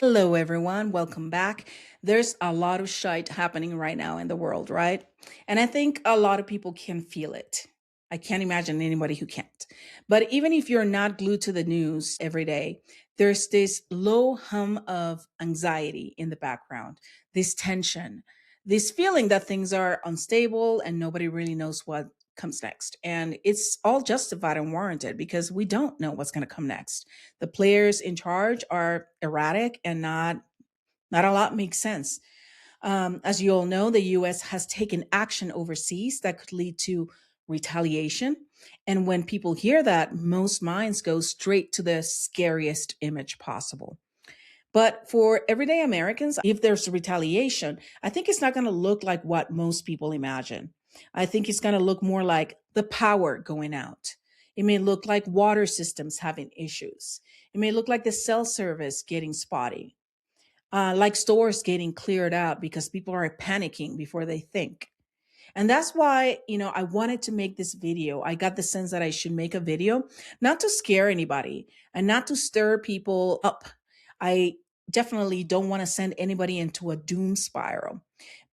Hello, everyone. Welcome back. There's a lot of shite happening right now in the world, right? And I think a lot of people can feel it. I can't imagine anybody who can't. But even if you're not glued to the news every day, there's this low hum of anxiety in the background, this tension, this feeling that things are unstable and nobody really knows what comes next. And it's all justified and warranted because we don't know what's going to come next. The players in charge are erratic and not a lot makes sense. As you all know, the US has taken action overseas that could lead to retaliation. And when people hear that, most minds go straight to the scariest image possible. But for everyday Americans, if there's retaliation, I think it's not going to look like what most people imagine. I think it's going to look more like the power going out. It may look like water systems having issues. It may look like the cell service getting spotty, like stores getting cleared out because people are panicking before they think. And that's why, I wanted to make this video. I got the sense that I should make a video, not to scare anybody and not to stir people up. I definitely don't want to send anybody into a doom spiral.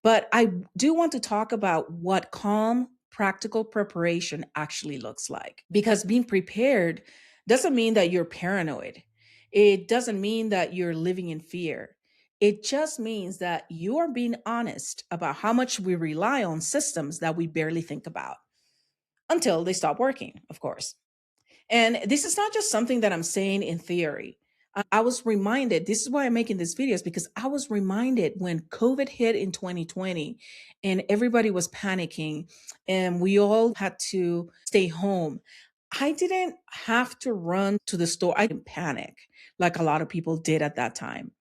But I do want to talk about what calm, practical preparation actually looks like. Because being prepared doesn't mean that you're paranoid, it doesn't mean that you're living in fear. It just means that you are being honest about how much we rely on systems that we barely think about until they stop working, of course. And this is not just something that I'm saying in theory. I was reminded, this is why I'm making this video, is because I was reminded when COVID hit in 2020 and everybody was panicking and we all had to stay home. I didn't have to run to the store. I didn't panic like a lot of people did at that time.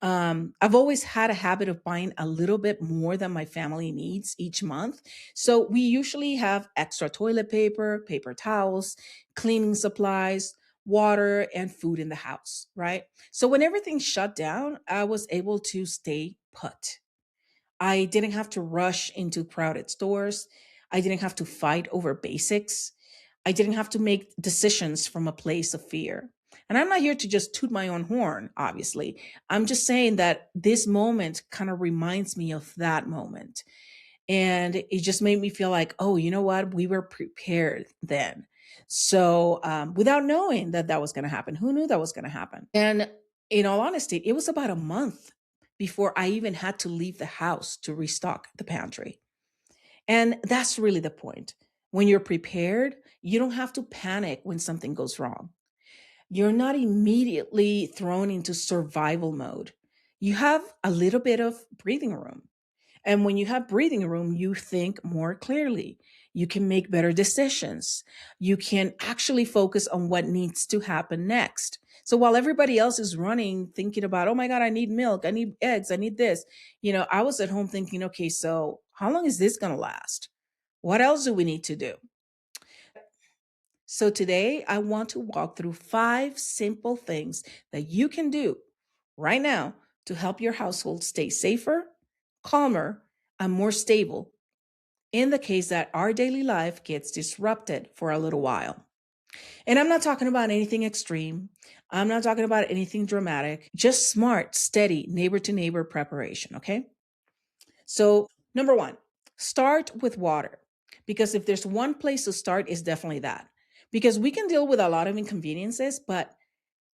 I've always had a habit of buying a little bit more than my family needs each month. So we usually have extra toilet paper, paper towels, cleaning supplies, water, and food in the house, right? So when everything shut down, I was able to stay put. I didn't have to rush into crowded stores. I didn't have to fight over basics. I didn't have to make decisions from a place of fear. And I'm not here to just toot my own horn, obviously. I'm just saying that this moment kind of reminds me of that moment. And it just made me feel like, oh, you know what? We were prepared then. So without knowing that that was going to happen, who knew that was going to happen? And in all honesty, it was about a month before I even had to leave the house to restock the pantry. And that's really the point. When you're prepared, you don't have to panic when something goes wrong. You're not immediately thrown into survival mode. You have a little bit of breathing room. And when you have breathing room, you think more clearly. You can make better decisions. You can actually focus on what needs to happen next. So while everybody else is running, thinking about, oh my God, I need milk, I need eggs, I need this, I was at home thinking, okay, so how long is this going to last? What else do we need to do? So today, I want to walk through 5 simple things that you can do right now to help your household stay safer, calmer, and more stable in the case that our daily life gets disrupted for a little while. And I'm not talking about anything extreme. I'm not talking about anything dramatic, just smart, steady, neighbor to neighbor preparation, okay? So, number one, start with water. Because if there's one place to start, it's definitely that. Because we can deal with a lot of inconveniences, but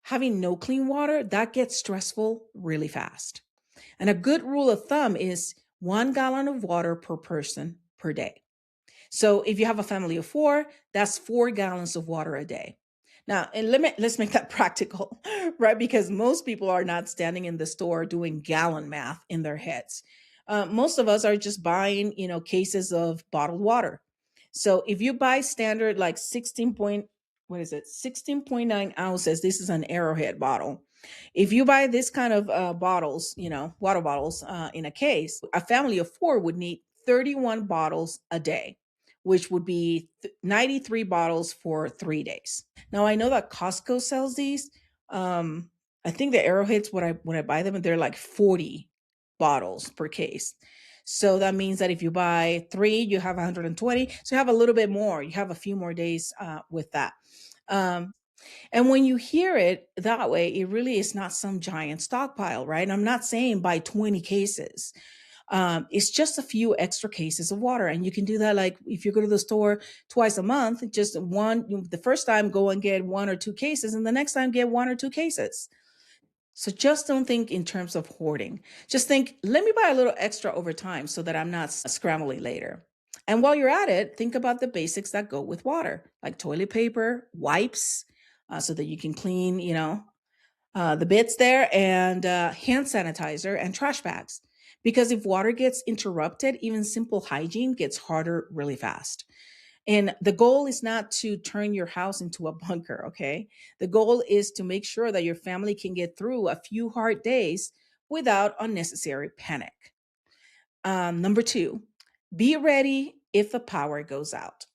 having no clean water, that gets stressful really fast. And a good rule of thumb is 1 gallon of water per person per day. So if you have a family of four, that's 4 gallons of water a day. Now, and let's make that practical, right? Because most people are not standing in the store doing gallon math in their heads. Most of us are just buying, cases of bottled water. So if you buy standard like 16 ounces, this is an Arrowhead bottle. If you buy this kind of bottles, water bottles in a case, a family of four would need 31 bottles a day, which would be 93 bottles for 3 days. Now I know that Costco sells these. I think the Arrowheads when I buy them, they're like 40 bottles per case. So that means that if you buy three, you have 120. So you have a little bit more. You have a few more days with that. And when you hear it that way, it really is not some giant stockpile, right? And I'm not saying buy 20 cases. It's just a few extra cases of water. And you can do that like if you go to the store twice a month, just one, the first time go and get one or two cases, and the next time get one or two cases. So just don't think in terms of hoarding. Just think, let me buy a little extra over time so that I'm not scrambling later. And while you're at it, think about the basics that go with water, like toilet paper, wipes, so that you can clean, the bits there, and hand sanitizer and trash bags. Because if water gets interrupted, even simple hygiene gets harder really fast. And the goal is not to turn your house into a bunker, okay? The goal is to make sure that your family can get through a few hard days without unnecessary panic. Number two, be ready if the power goes out.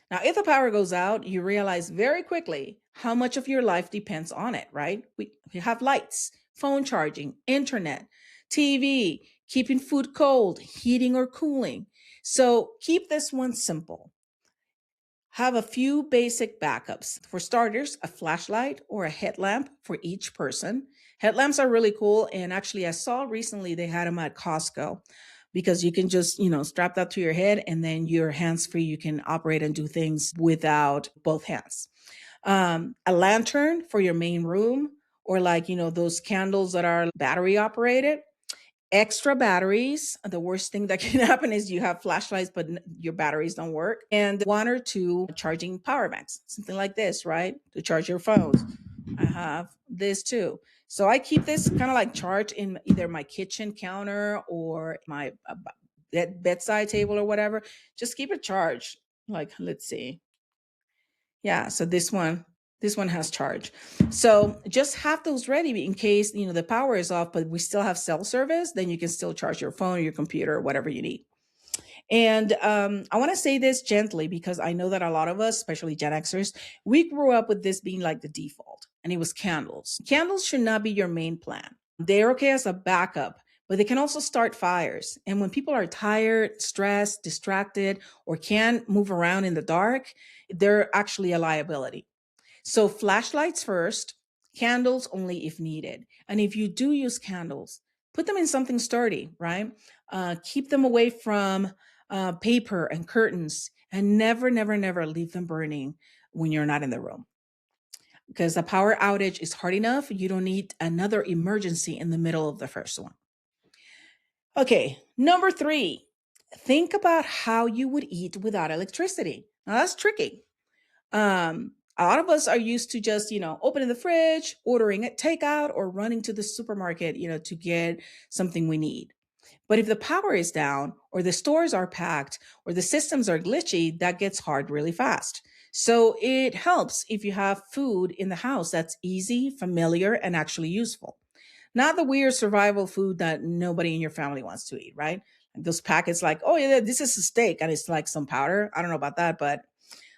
Now, if the power goes out, you realize very quickly how much of your life depends on it, right? We have lights, phone charging, internet, TV, keeping food cold, heating or cooling. So keep this one simple. Have a few basic backups. For starters, a flashlight or a headlamp for each person. Headlamps are really cool. And actually, I saw recently they had them at Costco because you can just, strap that to your head and then you're hands free. You can operate and do things without both hands. A lantern for your main room, or like, those candles that are battery operated. Extra batteries. The worst thing that can happen is you have flashlights, but your batteries don't work. And one or two charging power banks, something like this, right? To charge your phones. I have this too. So I keep this kind of like charged in either my kitchen counter or my bedside table or whatever. Just keep it charged. Like, let's see. Yeah, so this one has charge. So just have those ready in case, the power is off, but we still have cell service, then you can still charge your phone or your computer or whatever you need. And I want to say this gently because I know that a lot of us, especially Gen Xers, we grew up with this being like the default, and it was candles. Candles should not be your main plan. They're okay as a backup, but they can also start fires. And when people are tired, stressed, distracted, or can't move around in the dark, they're actually a liability. So flashlights first, candles only if needed. And if you do use candles, put them in something sturdy, right? Keep them away from paper and curtains, and never, never, never leave them burning when you're not in the room. Because a power outage is hard enough. You don't need another emergency in the middle of the first one. Okay, number three, think about how you would eat without electricity. Now that's tricky. A lot of us are used to just, opening the fridge, ordering it takeout, or running to the supermarket, to get something we need. But if the power is down, or the stores are packed, or the systems are glitchy, that gets hard really fast. So it helps if you have food in the house that's easy, familiar, and actually useful. Not the weird survival food that nobody in your family wants to eat, right? Like those packets like, oh yeah, this is a steak and it's like some powder. I don't know about that, but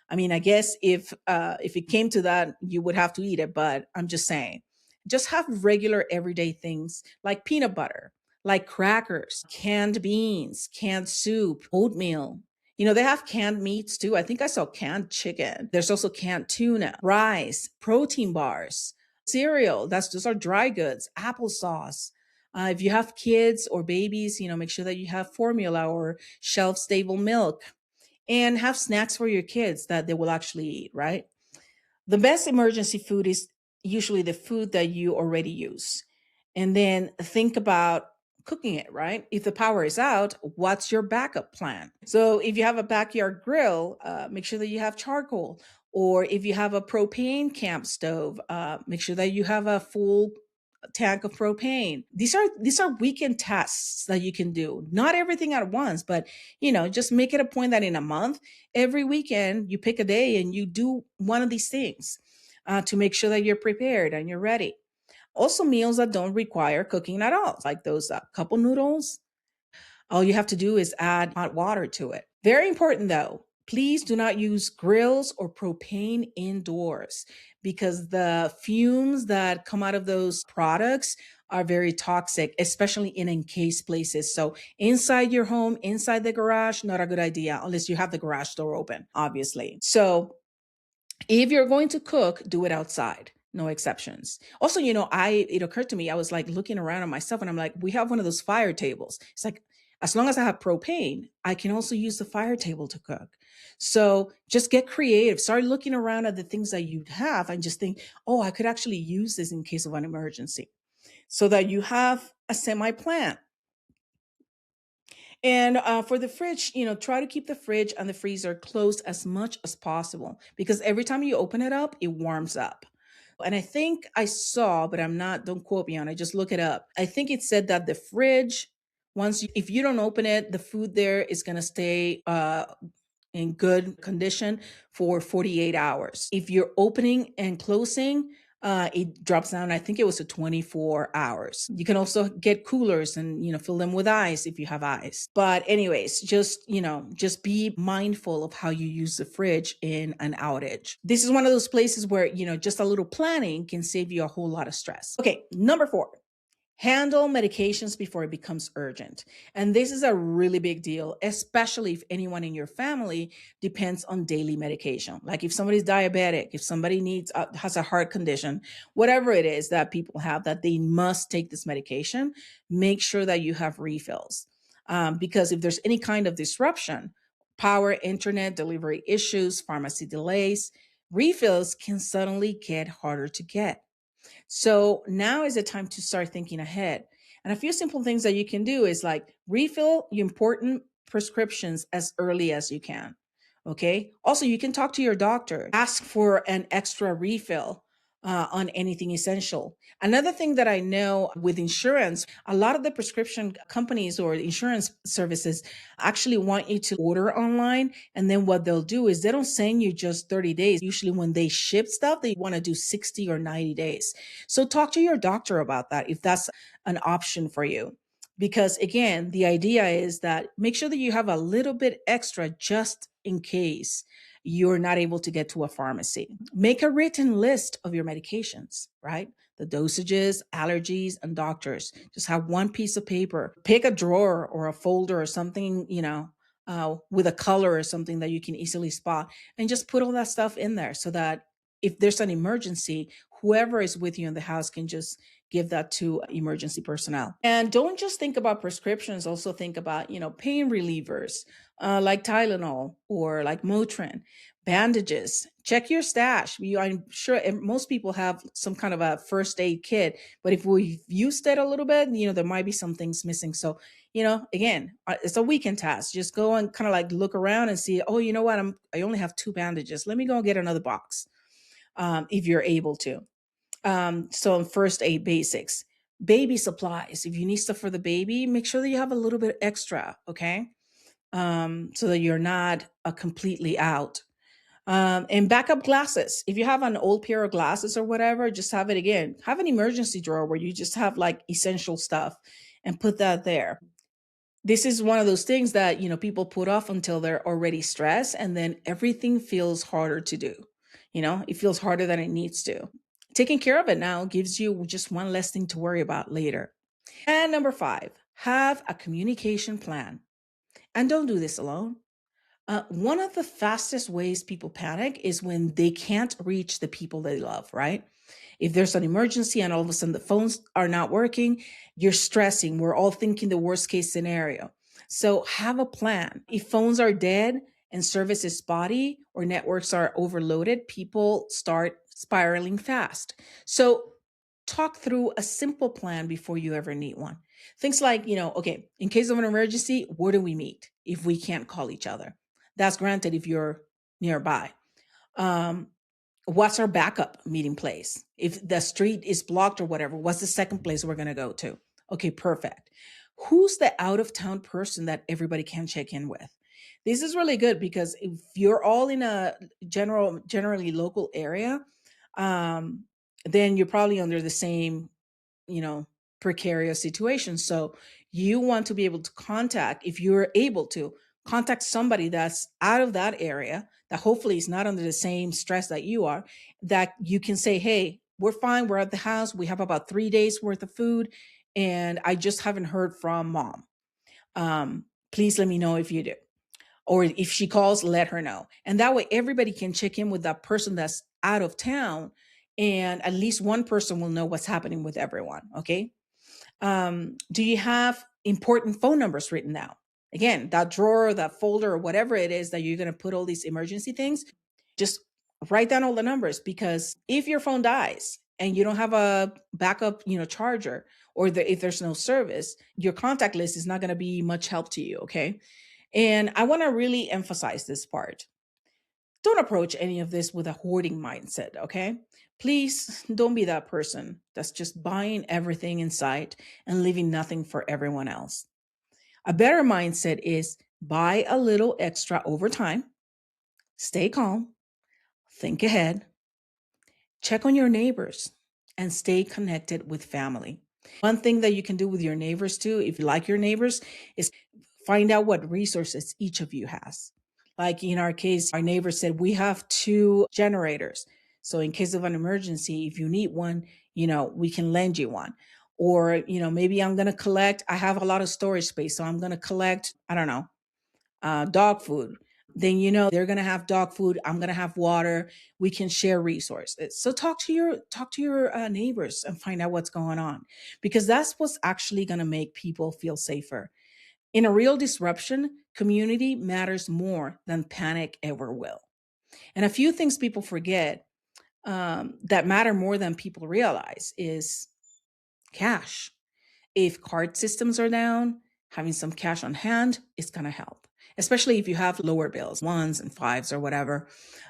I mean, I guess if it came to that, you would have to eat it. But I'm just saying, just have regular everyday things like peanut butter, like crackers, canned beans, canned soup, oatmeal. They have canned meats too. I think I saw canned chicken. There's also canned tuna, rice, protein bars, cereal. Those are dry goods, applesauce. If you have kids or babies, make sure that you have formula or shelf stable milk, and have snacks for your kids that they will actually eat, right? The best emergency food is usually the food that you already use. And then think about cooking it, right? If the power is out, what's your backup plan? So if you have a backyard grill, make sure that you have charcoal. Or if you have a propane camp stove, make sure that you have a full tank of propane. These are weekend tasks that you can do. Not everything at once, but just make it a point that in a month, every weekend, you pick a day and you do one of these things to make sure that you're prepared and you're ready. Also, meals that don't require cooking at all, like those couple noodles. All you have to do is add hot water to it. Very important though, please do not use grills or propane indoors because the fumes that come out of those products are very toxic, especially in encased places. So inside your home, inside the garage, not a good idea unless you have the garage door open, obviously. So If you're going to cook, do it outside. No exceptions. Also, I it occurred to me, I was like looking around at myself and I'm like, we have one of those fire tables. It's like as long as I have propane, I can also use the fire table to cook. So just get creative. Start looking around at the things that you have and just think, oh, I could actually use this in case of an emergency. So that you have a semi plan. And for the fridge, try to keep the fridge and the freezer closed as much as possible because every time you open it up, it warms up. And I think I saw, but I'm not, don't quote me on it, just look it up. I think it said that the fridge, if you don't open it, the food there is going to stay in good condition for 48 hours. If you're opening and closing, it drops down. I think it was to 24 hours. You can also get coolers and fill them with ice if you have ice. But anyways, just be mindful of how you use the fridge in an outage. This is one of those places where just a little planning can save you a whole lot of stress. Okay, number 4, handle medications before it becomes urgent. And this is a really big deal, especially if anyone in your family depends on daily medication. Like if somebody's diabetic, if somebody has a heart condition, whatever it is that people have that they must take this medication, make sure that you have refills. Because if there's any kind of disruption, power, internet, delivery issues, pharmacy delays, refills can suddenly get harder to get. So now is the time to start thinking ahead. And a few simple things that you can do is like refill your important prescriptions as early as you can. Okay. Also, you can talk to your doctor, ask for an extra refill on anything essential. Another thing that I know with insurance, a lot of the prescription companies or insurance services actually want you to order online. And then what they'll do is they don't send you just 30 days. Usually, when they ship stuff, they want to do 60 or 90 days. So, talk to your doctor about that if that's an option for you. Because again, the idea is that make sure that you have a little bit extra just in case you're not able to get to a pharmacy. Make a written list of your medications, right? The dosages, allergies, and doctors. Just have one piece of paper. Pick a drawer or a folder or something, with a color or something that you can easily spot, and just put all that stuff in there so that if there's an emergency, whoever is with you in the house can just give that to emergency personnel. And don't just think about prescriptions, also think about, pain relievers like Tylenol or like Motrin, bandages. Check your stash. I'm sure most people have some kind of a first aid kit, but if we've used it a little bit, there might be some things missing. So, again, it's a weekend task. Just go and kind of like look around and see, oh, you know what? I only have 2 bandages. Let me go and get another box if you're able to. So in first aid basics, baby supplies. If you need stuff for the baby, make sure that you have a little bit extra, okay? So that you're not completely out. And backup glasses. If you have an old pair of glasses or whatever, just have it again. Have an emergency drawer where you just have like essential stuff and put that there. This is one of those things that, people put off until they're already stressed and then everything feels harder to do. It feels harder than it needs to. Taking care of it now gives you just one less thing to worry about later. And number 5, have a communication plan. And don't do this alone. One of the fastest ways people panic is when they can't reach the people they love, right? If there's an emergency and all of a sudden the phones are not working, you're stressing. We're all thinking the worst case scenario. So have a plan. If phones are dead and service is spotty or networks are overloaded, people start spiraling fast. So talk through a simple plan before you ever need one. Things like, okay, in case of an emergency, where do we meet if we can't call each other? That's granted if you're nearby. Um, what's our backup meeting place? If the street is blocked or whatever, what's the second place we're going to go to? Okay, perfect. Who's the out of town person that everybody can check in with? This is really good because if you're all in a generally local area, um, then you're probably under the same, you know, precarious situation. So you want to be able to contact, if you're able to contact somebody that's out of that area, that hopefully is not under the same stress that you are, that you can say, hey, we're fine. We're at the house. We have about 3 days worth of food. And I just haven't heard from mom. Please let me know if you do. Or if she calls, let her know. And that way, everybody can check in with that person that's out of town. And at least one person will know what's happening with everyone. Okay. Do you have important phone numbers written down? Again, that drawer, that folder, or whatever it is that you're going to put all these emergency things, just write down all the numbers, because if your phone dies and you don't have a backup, charger, or if there's no service, your contact list is not going to be much help to you. Okay. And I want to really emphasize this part. Don't approach any of this with a hoarding mindset, okay? Please don't be that person that's just buying everything in sight and leaving nothing for everyone else. A better mindset is buy a little extra over time, stay calm, think ahead, check on your neighbors, and stay connected with family. One thing that you can do with your neighbors too, if you like your neighbors, is find out what resources each of you has. Like in our case, our neighbor said, we have two generators. So in case of an emergency, if you need one, we can lend you one. Or, maybe I'm going to collect, I have a lot of storage space. So I'm going to collect, I don't know, dog food. Then they're going to have dog food, I'm going to have water. We can share resources. So talk to your neighbors and find out what's going on, because that's what's actually going to make people feel safer. In a real disruption, community matters more than panic ever will. And a few things people forget, that matter more than people realize, is cash. If card systems are down, having some cash on hand is going to help, especially if you have lower bills, ones and fives or whatever.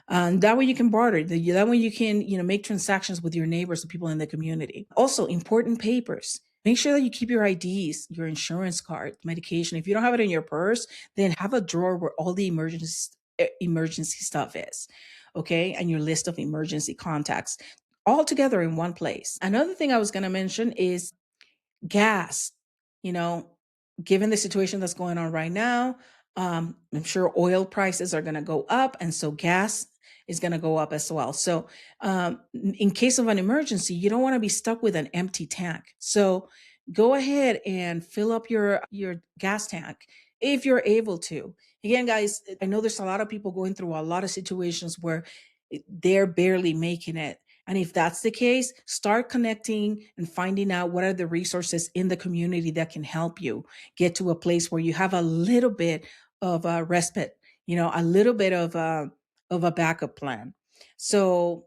That way you can barter. That way you can, make transactions with your neighbors and people in the community. Also, important papers. Make sure that you keep your IDs, your insurance card, medication. If you don't have it in your purse, then have a drawer where all the emergency stuff is. Okay, and your list of emergency contacts all together in one place. Another thing I was going to mention is gas. You know, given the situation that's going on right now, I'm sure oil prices are going to go up, and so gas is going to go up as well. So, in case of an emergency, you don't want to be stuck with an empty tank. So, go ahead and fill up your gas tank if you're able to. Again, guys, I know there's a lot of people going through a lot of situations where they're barely making it. And if that's the case, start connecting and finding out what are the resources in the community that can help you get to a place where you have a little bit of a respite, a little bit of a backup plan. So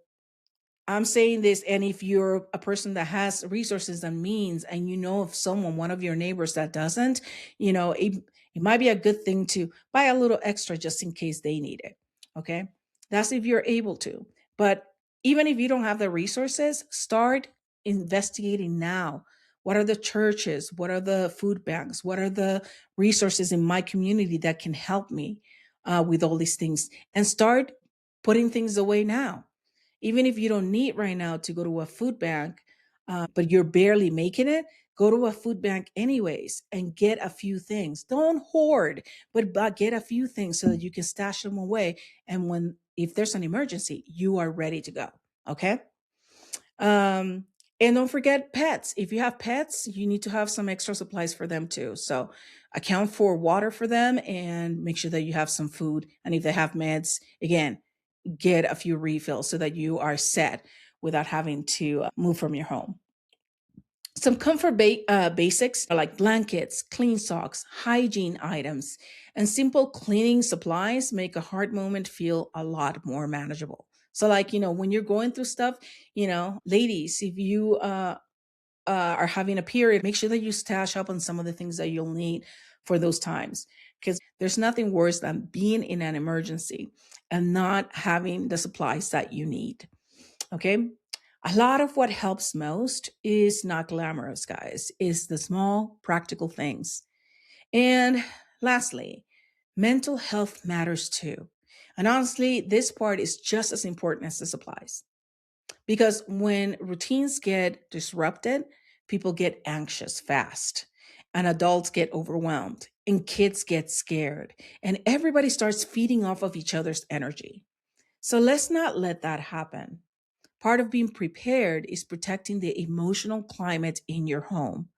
I'm saying this, and if you're a person that has resources and means, and you know of someone, one of your neighbors that doesn't, it might be a good thing to buy a little extra just in case they need it. Okay. That's if you're able to. But even if you don't have the resources, start investigating now. What are the churches? What are the food banks? What are the resources in my community that can help me with all these things? And start putting things away now, even if you don't need right now to go to a food bank, but you're barely making it, go to a food bank anyways and get a few things. Don't hoard, but get a few things so that you can stash them away. And if there's an emergency, you are ready to go. Okay. Um, and don't forget pets. If you have pets, you need to have some extra supplies for them too. So account for water for them and make sure that you have some food. And if they have meds, again, get a few refills so that you are set without having to move from your home. Some comfort basics are like blankets, clean socks, hygiene items, and simple cleaning supplies make a hard moment feel a lot more manageable. So, like, when you're going through stuff, ladies, if you are having a period, make sure that you stash up on some of the things that you'll need for those times. Because there's nothing worse than being in an emergency and not having the supplies that you need. Okay. A lot of what helps most is not glamorous, guys, is the small practical things. And lastly, mental health matters too. And honestly, this part is just as important as the supplies. Because when routines get disrupted, people get anxious fast, and adults get overwhelmed, and kids get scared, and everybody starts feeding off of each other's energy. So let's not let that happen. Part of being prepared is protecting the emotional climate in your home.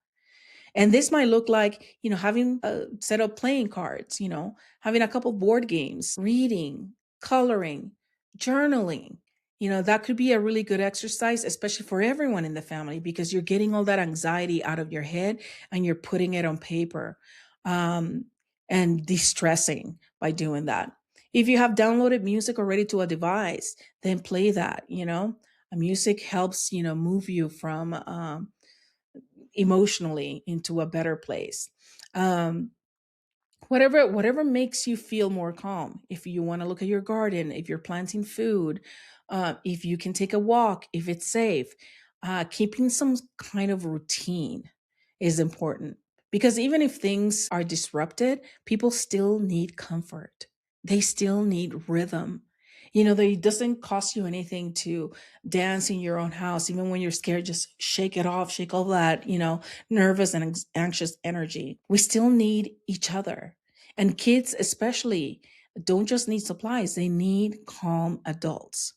And this might look like, having a set of playing cards, having a couple board games, reading, coloring, journaling. That could be a really good exercise, especially for everyone in the family, because you're getting all that anxiety out of your head and you're putting it on paper, um, and de-stressing by doing that. If you have downloaded music already to a device, then play that. Music helps, move you from, emotionally into a better place. Um, whatever makes you feel more calm. If you want to look at your garden, if you're planting food, if you can take a walk, if it's safe, keeping some kind of routine is important, because even if things are disrupted, people still need comfort. They still need rhythm. It doesn't cost you anything to dance in your own house. Even when you're scared, just shake it off, shake all that, nervous and anxious energy. We still need each other. And kids, especially, don't just need supplies, they need calm adults.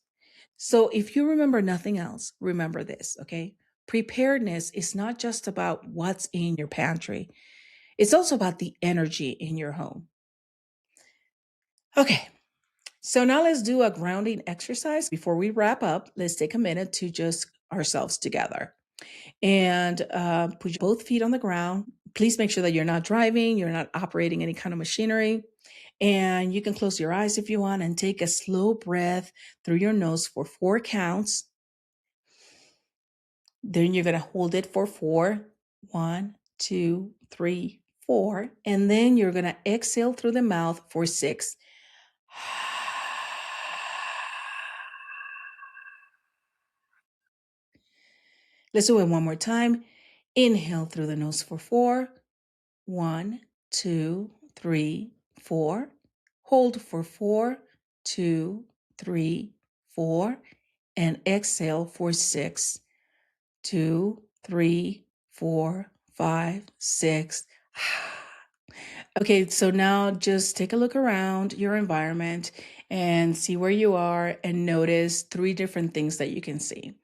So if you remember nothing else, remember this, okay? Preparedness is not just about what's in your pantry, it's also about the energy in your home. Okay, so now let's do a grounding exercise. Before we wrap up, let's take a minute to just ourselves together. And put both feet on the ground. Please make sure that you're not driving, you're not operating any kind of machinery. And you can close your eyes if you want and take a slow breath through your nose for 4 counts. Then you're going to hold it for four. 1, 2, 3, 4. And then you're going to exhale through the mouth for 6. Let's do it one more time. Inhale through the nose for 4. 1, 2, 3, 4. Hold for 4, 2, 3, 4. And exhale for 6, 2, 3, 4, 5, 6. Okay, so now just take a look around your environment and see where you are and notice 3 different things that you can see.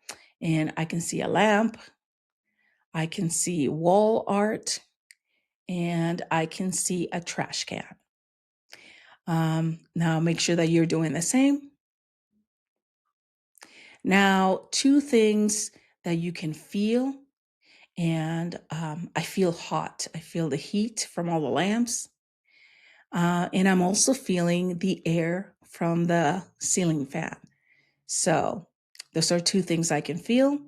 And I can see a lamp, I can see wall art, and I can see a trash can. Now make sure that you're doing the same. Now, 2 things that you can feel, and I feel hot. I feel the heat from all the lamps. And I'm also feeling the air from the ceiling fan. So those are 2 things I can feel.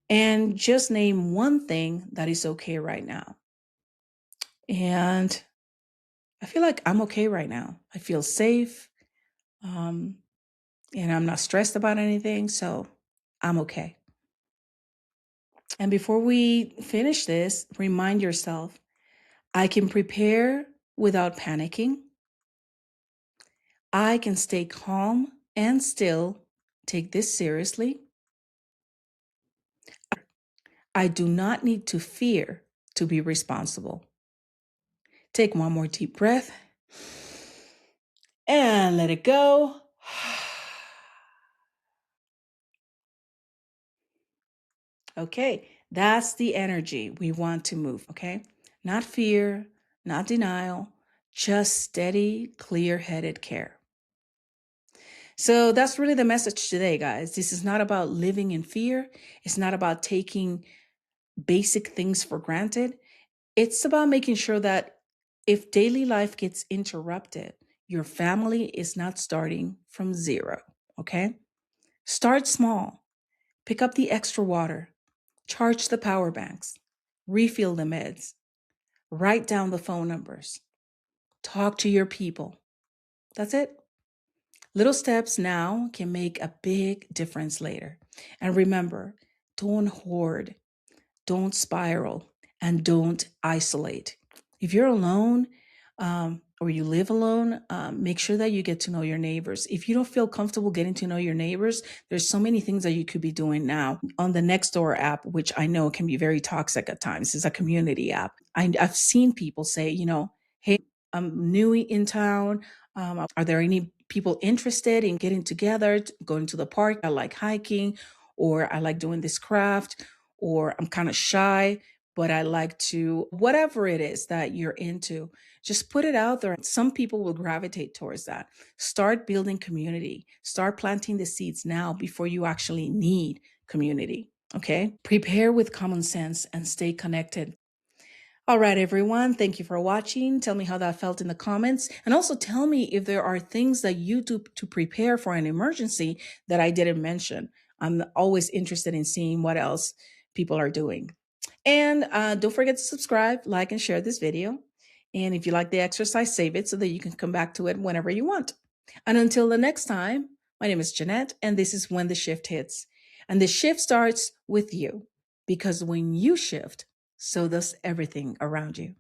And just name one thing that is okay right now. And I feel like I'm okay right now. I feel safe. Um, and I'm not stressed about anything. So I'm okay. And before we finish this, remind yourself, I can prepare without panicking. I can stay calm and still take this seriously. I do not need to fear to be responsible. Take one more deep breath and let it go. Okay, that's the energy we want to move, okay? Not fear, not denial, just steady, clear headed care. So that's really the message today, guys. This is not about living in fear, it's not about taking basic things for granted. It's about making sure that if daily life gets interrupted, your family is not starting from zero, okay? Start small. Pick up the extra water, charge the power banks, refill the meds, write down the phone numbers, talk to your people. That's it. Little steps now can make a big difference later. And remember, don't hoard, don't spiral, and don't isolate. If you're alone, or you live alone, make sure that you get to know your neighbors. If you don't feel comfortable getting to know your neighbors, there's so many things that you could be doing now on the Nextdoor app, which I know can be very toxic at times. It's a community app. I've seen people say, hey, I'm new in town. Are there any people interested in getting together, going to the park? I like hiking, or I like doing this craft, or I'm kind of shy, but I like to, whatever it is that you're into, just put it out there. Some people will gravitate towards that. Start building community, start planting the seeds now before you actually need community. Okay. Prepare with common sense and stay connected. All right, everyone. Thank you for watching. Tell me how that felt in the comments. And also tell me if there are things that you do to prepare for an emergency that I didn't mention. I'm always interested in seeing what else people are doing. And don't forget to subscribe, like, and share this video. And if you like the exercise, save it so that you can come back to it whenever you want. And until the next time, my name is Jeanette, and this is When the Shift Hits. And the shift starts with you, because when you shift, so does everything around you.